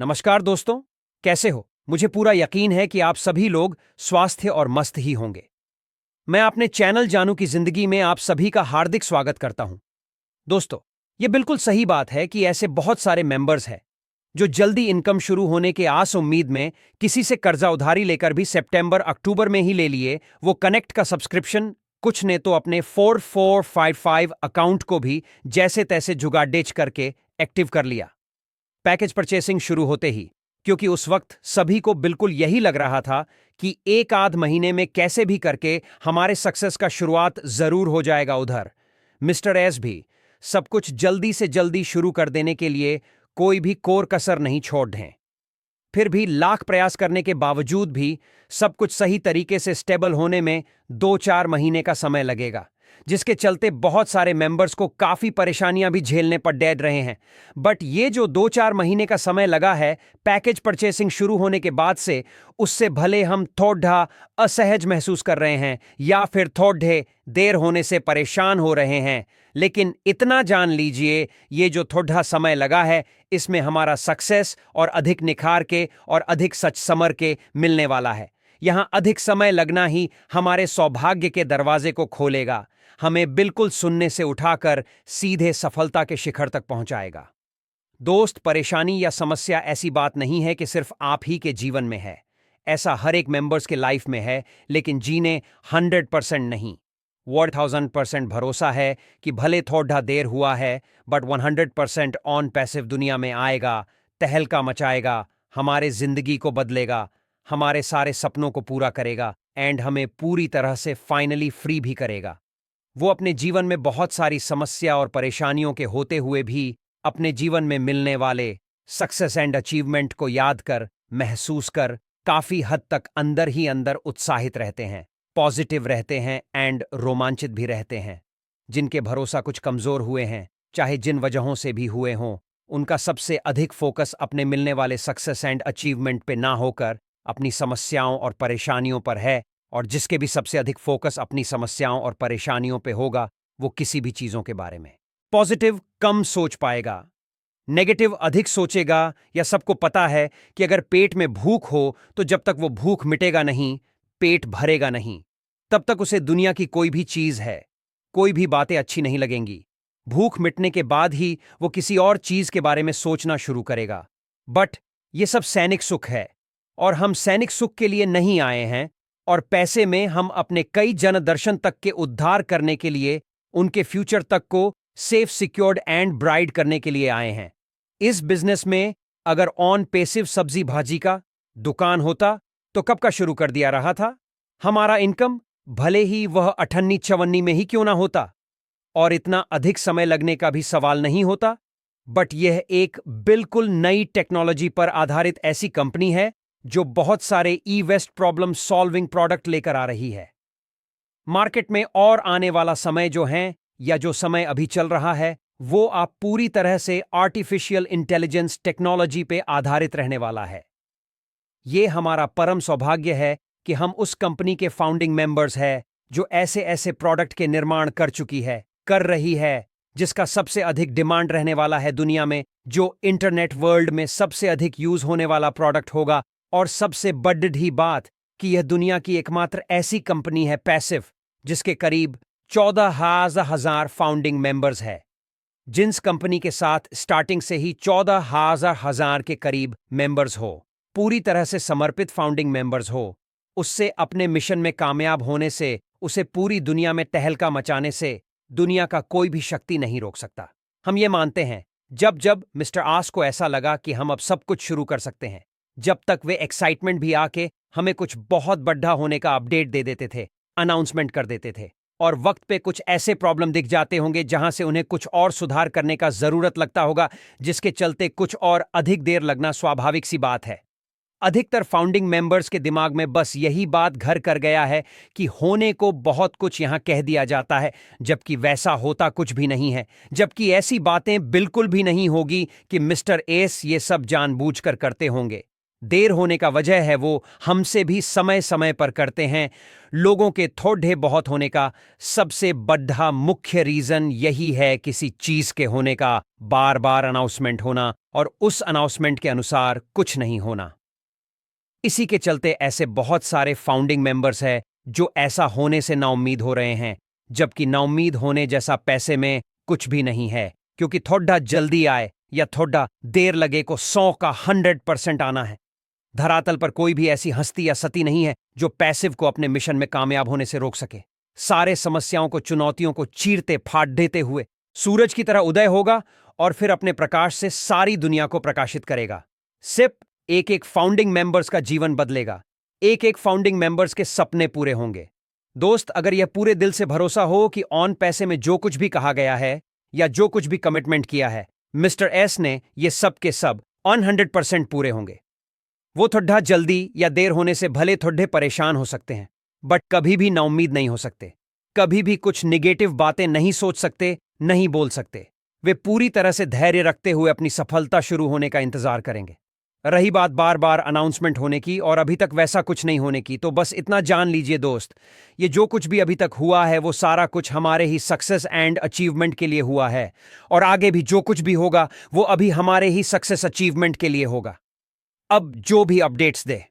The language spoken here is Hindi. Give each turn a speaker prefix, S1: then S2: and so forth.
S1: नमस्कार दोस्तों, कैसे हो? मुझे पूरा यकीन है कि आप सभी लोग स्वास्थ्य और मस्त ही होंगे। मैं अपने चैनल जानू की जिंदगी में आप सभी का हार्दिक स्वागत करता हूं। दोस्तों, ये बिल्कुल सही बात है कि ऐसे बहुत सारे मेंबर्स हैं जो जल्दी इनकम शुरू होने के आस उम्मीद में किसी से कर्जा उधारी लेकर भी सितंबर अक्टूबर में ही ले लिए वो कनेक्ट का सब्सक्रिप्शन, कुछ ने तो अपने 4455 अकाउंट को भी जैसे तैसे जुगाड़ेच करके एक्टिव कर लिया पैकेज परचेसिंग शुरू होते ही, क्योंकि उस वक्त सभी को बिल्कुल यही लग रहा था कि एक आध महीने में कैसे भी करके हमारे सक्सेस का शुरुआत जरूर हो जाएगा। उधर मिस्टर एस भी सब कुछ जल्दी से जल्दी शुरू कर देने के लिए कोई भी कोर कसर नहीं छोड़ दें। फिर भी लाख प्रयास करने के बावजूद भी सब कुछ सही तरीके से स्टेबल होने में 2-4 महीने का समय लगेगा, जिसके चलते बहुत सारे मेंबर्स को काफी परेशानियां भी झेलने पर डेड रहे हैं। बट ये जो 2-4 महीने का समय लगा है पैकेज परचेसिंग शुरू होने के बाद से, उससे भले हम थोड़ा असहज महसूस कर रहे हैं या फिर थोड़े देर होने से परेशान हो रहे हैं, लेकिन इतना जान लीजिए ये जो थोड़ा समय लगा है इसमें हमारा सक्सेस और अधिक निखार के और अधिक सच समर के मिलने वाला है। यहां अधिक समय लगना ही हमारे सौभाग्य के दरवाजे को खोलेगा, हमें बिल्कुल शून्य से उठाकर सीधे सफलता के शिखर तक पहुंचाएगा। दोस्त, परेशानी या समस्या ऐसी बात नहीं है कि सिर्फ आप ही के जीवन में है। ऐसा हर एक मेंबर्स के लाइफ में है, लेकिन जीने 100% नहीं। 1000% भरोसा है कि भले थोड़ा देर हुआ है बट 100% ऑन पैसिव दुनिया में आएगा, तहलका मचाएगा, हमारे जिंदगी को बदलेगा, हमारे सारे सपनों को पूरा करेगा एंड हमें पूरी तरह से फाइनली फ्री भी करेगा। वो अपने जीवन में बहुत सारी समस्या और परेशानियों के होते हुए भी अपने जीवन में मिलने वाले सक्सेस एंड अचीवमेंट को याद कर, महसूस कर काफी हद तक अंदर ही अंदर उत्साहित रहते हैं, पॉजिटिव रहते हैं एंड रोमांचित भी रहते हैं। जिनके भरोसा कुछ कमजोर हुए हैं, चाहे जिन वजहों से भी हुए हों, उनका सबसे अधिक फोकस अपने मिलने वाले सक्सेस एंड अचीवमेंट पे ना होकर अपनी समस्याओं और परेशानियों पर है, और जिसके भी सबसे अधिक फोकस अपनी समस्याओं और परेशानियों पे होगा वो किसी भी चीजों के बारे में पॉजिटिव कम सोच पाएगा, नेगेटिव अधिक सोचेगा। या सबको पता है कि अगर पेट में भूख हो तो जब तक वो भूख मिटेगा नहीं, पेट भरेगा नहीं, तब तक उसे दुनिया की कोई भी चीज है, कोई भी बातें अच्छी नहीं लगेंगी। भूख मिटने के बाद ही वो किसी और चीज के बारे में सोचना शुरू करेगा। बट ये सब सैनिक सुख है, और हम सैनिक सुख के लिए नहीं आए हैं, और पैसे में हम अपने कई जनदर्शन तक के उद्धार करने के लिए, उनके फ्यूचर तक को सेफ, सिक्योर्ड एंड ब्राइट करने के लिए आए हैं। इस बिजनेस में अगर ऑन पेसिव सब्जी भाजी का दुकान होता तो कब का शुरू कर दिया रहा था। हमारा इनकम भले ही वह 98-54 में ही क्यों ना होता, और इतना अधिक समय लगने का भी सवाल नहीं होता। बट यह एक बिल्कुल नई टेक्नोलॉजी पर आधारित ऐसी कंपनी है जो बहुत सारे ई वेस्ट प्रॉब्लम सॉल्विंग प्रोडक्ट लेकर आ रही है मार्केट में। और आने वाला समय जो है, या जो समय अभी चल रहा है, वो आप पूरी तरह से आर्टिफिशियल इंटेलिजेंस टेक्नोलॉजी पे आधारित रहने वाला है। ये हमारा परम सौभाग्य है कि हम उस कंपनी के फाउंडिंग मेंबर्स हैं जो ऐसे ऐसे प्रोडक्ट के निर्माण कर चुकी है, कर रही है, जिसका सबसे अधिक डिमांड रहने वाला है दुनिया में, जो इंटरनेट वर्ल्ड में सबसे अधिक यूज होने वाला प्रोडक्ट होगा। और सबसे बड़ी बात कि यह दुनिया की एकमात्र ऐसी कंपनी है पैसिव जिसके करीब 14,000 फाउंडिंग मेंबर्स है। जिस कंपनी के साथ स्टार्टिंग से ही 14,000 के करीब मेंबर्स हो, पूरी तरह से समर्पित फाउंडिंग मेंबर्स हो, उससे अपने मिशन में कामयाब होने से, उसे पूरी दुनिया में तहलका मचाने से दुनिया का कोई भी शक्ति नहीं रोक सकता। हम ये मानते हैं, जब जब मिस्टर आस को ऐसा लगा कि हम अब सब कुछ शुरू कर सकते हैं, जब तक वे एक्साइटमेंट भी आके हमें कुछ बहुत बड़ा होने का अपडेट दे देते थे, अनाउंसमेंट कर देते थे, और वक्त पे कुछ ऐसे प्रॉब्लम दिख जाते होंगे जहां से उन्हें कुछ और सुधार करने का जरूरत लगता होगा, जिसके चलते कुछ और अधिक देर लगना स्वाभाविक सी बात है। अधिकतर फाउंडिंग मेंबर्स के दिमाग में बस यही बात घर कर गया है कि होने को बहुत कुछ यहां कह दिया जाता है, जबकि वैसा होता कुछ भी नहीं है। जबकि ऐसी बातें बिल्कुल भी नहीं होगी कि मिस्टर एस ये सब जानबूझकर करते होंगे। देर होने का वजह है वो हमसे भी समय समय पर करते हैं। लोगों के थोड़े बहुत होने का सबसे बड़ा मुख्य रीजन यही है किसी चीज के होने का बार बार अनाउंसमेंट होना, और उस अनाउंसमेंट के अनुसार कुछ नहीं होना। इसी के चलते ऐसे बहुत सारे फाउंडिंग मेंबर्स हैं जो ऐसा होने से नाउम्मीद हो रहे हैं, जबकि नाउम्मीद होने जैसा पैसे में कुछ भी नहीं है, क्योंकि थोड़ा जल्दी आए या थोड़ा देर लगे को 100 का 100% आना है। धरातल पर कोई भी ऐसी हस्ती या सती नहीं है जो पैसिव को अपने मिशन में कामयाब होने से रोक सके। सारे समस्याओं को, चुनौतियों को चीरते फाड़ देते हुए सूरज की तरह उदय होगा और फिर अपने प्रकाश से सारी दुनिया को प्रकाशित करेगा। सिर्फ एक एक फाउंडिंग मेंबर्स का जीवन बदलेगा, एक एक फाउंडिंग मेंबर्स के सपने पूरे होंगे। दोस्त, अगर यह पूरे दिल से भरोसा हो कि ऑन पैसे में जो कुछ भी कहा गया है या जो कुछ भी कमिटमेंट किया है, मिस्टर एस ने ये सब के सब 100% पूरे होंगे। वो थोड़ा जल्दी या देर होने से भले थोड़े परेशान हो सकते हैं, बट कभी भी नाउम्मीद नहीं हो सकते, कभी भी कुछ निगेटिव बातें नहीं सोच सकते, नहीं बोल सकते। वे पूरी तरह से धैर्य रखते हुए अपनी सफलता शुरू होने का इंतजार करेंगे। रही बात बार बार अनाउंसमेंट होने की और अभी तक वैसा कुछ नहीं होने की, तो बस इतना जान लीजिए दोस्त, ये जो कुछ भी अभी तक हुआ है वो सारा कुछ हमारे ही सक्सेस एंड अचीवमेंट के लिए हुआ है, और आगे भी जो कुछ भी होगा वो अभी हमारे ही सक्सेस अचीवमेंट के लिए होगा। अब जो भी अपडेट्स दे